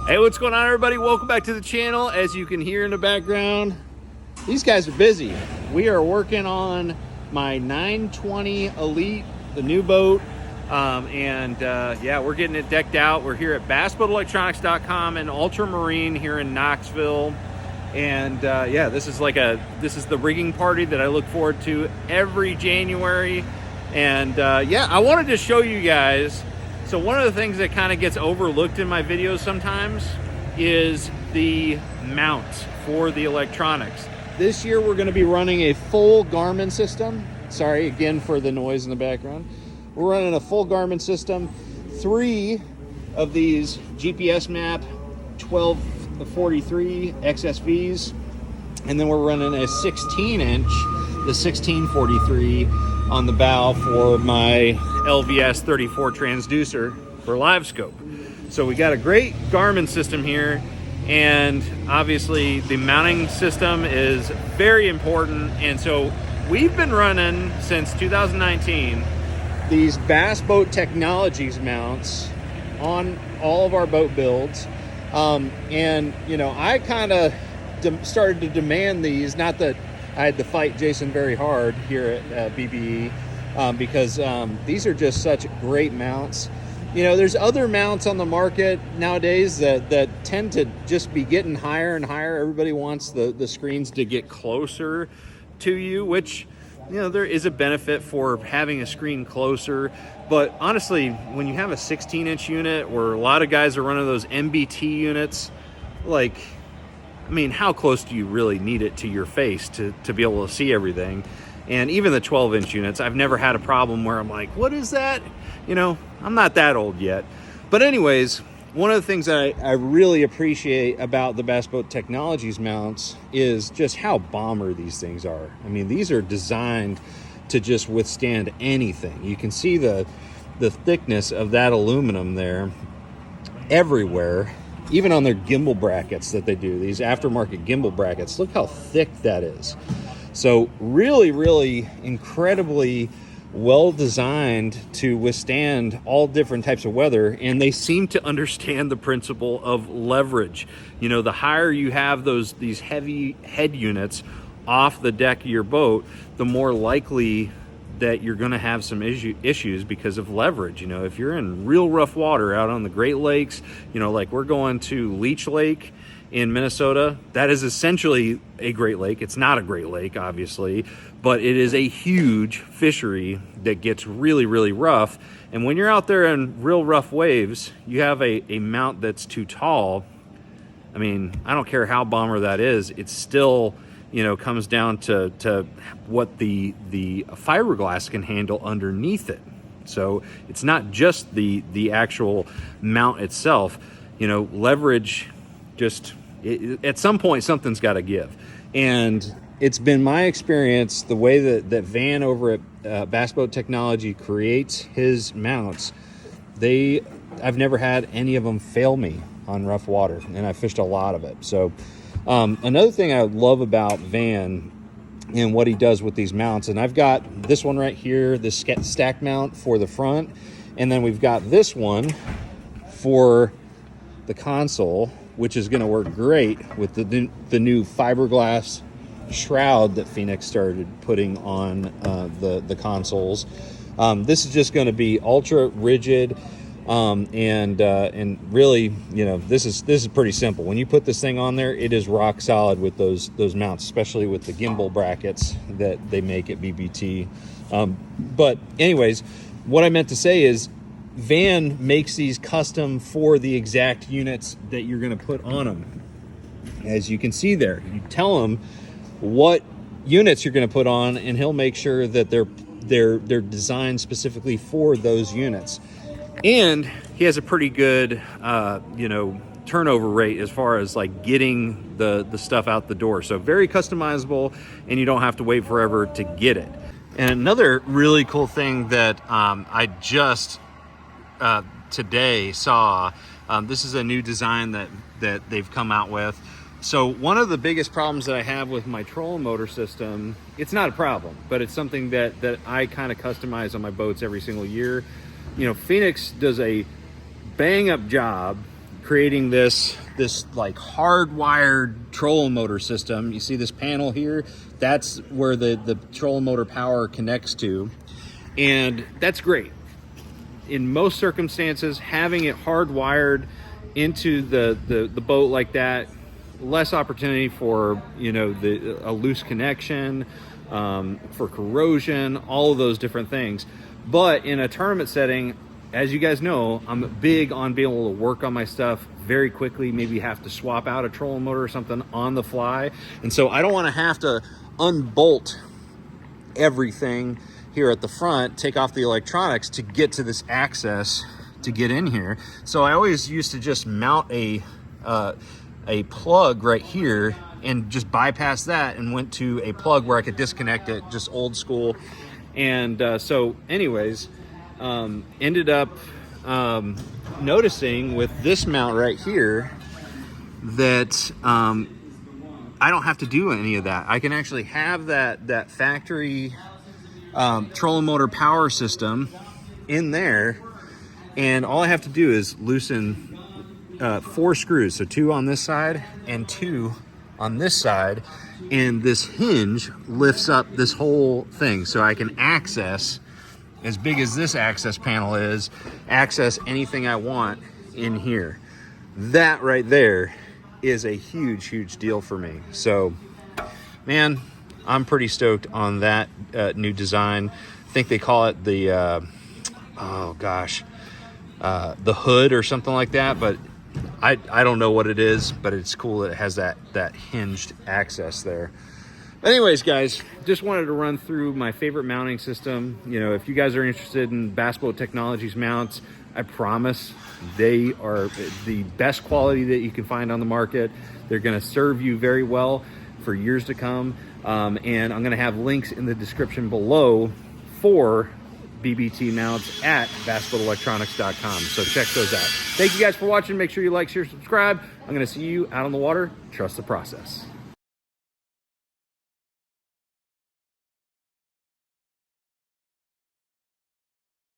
Hey, what's going on, everybody? Welcome back to the channel. As you can hear in the background, these guys are busy. We are working on my 920 Elite, the new boat, yeah, we're getting it decked out. We're here at bassboatelectronics.com in Ultramarine here in Knoxville, and yeah, this is the rigging party that I look forward to every January. And yeah, I wanted to show you guys. So one of the things that kind of gets overlooked in my videos sometimes is the mount for the electronics. This year we're going to be running a full Garmin system. Sorry again for the noise in the background. We're running a full Garmin system, 3 of these GPS map 1243 XSVs, and then we're running a 16-inch, the 1643 on the bow for my LVS 34 transducer for live scope. So we got a great Garmin system here, and obviously the mounting system is very important. And so we've been running since 2019 these Bass Boat Technologies mounts on all of our boat builds. And you know, I kind of started to demand these, not that I had to fight Jason very hard here at BBE, because these are just such great mounts. You know, there's other mounts on the market nowadays that tend to just be getting higher and higher. Everybody wants the screens to get closer to you, which, you know, there is a benefit for having a screen closer. But honestly, when you have a 16-inch unit, where a lot of guys are running those MBT units, like, I mean, how close do you really need it to your face to be able to see everything? And even the 12-inch units, I've never had a problem where I'm like, what is that? You know, I'm not that old yet. But anyways, one of the things that I really appreciate about the Bass Boat Technologies mounts is just how bomber these things are. I mean, these are designed to just withstand anything. You can see the thickness of that aluminum there everywhere. Even on their gimbal brackets that they do, these aftermarket gimbal brackets, look how thick that is. So really, really incredibly well designed to withstand all different types of weather, and they seem to understand the principle of leverage. You know, the higher you have these heavy head units off the deck of your boat, the more likely that you're going to have some issues because of leverage. You know, if you're in real rough water out on the Great Lakes, you know, like we're going to Leech Lake in Minnesota, that is essentially a Great Lake. It's not a Great Lake, obviously, but it is a huge fishery that gets really, really rough. And when you're out there in real rough waves, you have a mount that's too tall. I mean, I don't care how bomber that is, it's still, you know, comes down to what the fiberglass can handle underneath it. So it's not just the actual mount itself. You know, leverage just, at some point something's got to give. And it's been my experience, the way that Van over at Bass Boat Technology creates his mounts, I've never had any of them fail me on rough water, and I fished a lot of it. So another thing I love about Van and what he does with these mounts, and I've got this one right here, this stack mount for the front, and then we've got this one for the console, which is going to work great with the new fiberglass shroud that Phoenix started putting on the consoles. This is just going to be ultra rigid. And really, you know, this is pretty simple. When you put this thing on there, it is rock solid with those mounts, especially with the gimbal brackets that they make at BBT. But anyways, what I meant to say is Van makes these custom for the exact units that you're going to put on them. As you can see there, you tell him what units you're going to put on, and he'll make sure that they're designed specifically for those units. And he has a pretty good, you know, turnover rate as far as like getting the stuff out the door. So very customizable, and you don't have to wait forever to get it. And another really cool thing that I just today saw, this is a new design that they've come out with. So one of the biggest problems that I have with my trolling motor system, it's not a problem, but it's something that I kind of customize on my boats every single year. You know, Phoenix does a bang up job creating this like hardwired trolling motor system. You see this panel here? That's where the trolling motor power connects to, and that's great. In most circumstances, having it hardwired into the boat like that, less opportunity for, you know, a loose connection, for corrosion, all of those different things. But in a tournament setting, as you guys know, I'm big on being able to work on my stuff very quickly, maybe have to swap out a trolling motor or something on the fly. And so I don't want to have to unbolt everything here at the front, take off the electronics to get to this access to get in here. So I always used to just mount a plug right here and just bypass that and went to a plug where I could disconnect it, just old school. And so anyways, ended up noticing with this mount right here that I don't have to do any of that. I can actually have that factory trolling motor power system in there, and all I have to do is loosen 4 screws, so 2 on this side and 2 on this side, and this hinge lifts up this whole thing so I can access, as big as this access panel is, access anything I want in here. That right there is a huge deal for me. So man, I'm pretty stoked on that new design. I think they call it the the hood or something like that, but I don't know what it is, but it's cool that it has that hinged access there. Anyways, guys, just wanted to run through my favorite mounting system. You know, if you guys are interested in Bass Boat Technologies mounts, I promise they are the best quality that you can find on the market. They're going to serve you very well for years to come. And I'm going to have links in the description below for BBT mounts at bassboatelectronics.com. So check those out. Thank you guys for watching. Make sure you like, share, subscribe. I'm going to see you out on the water. Trust the process.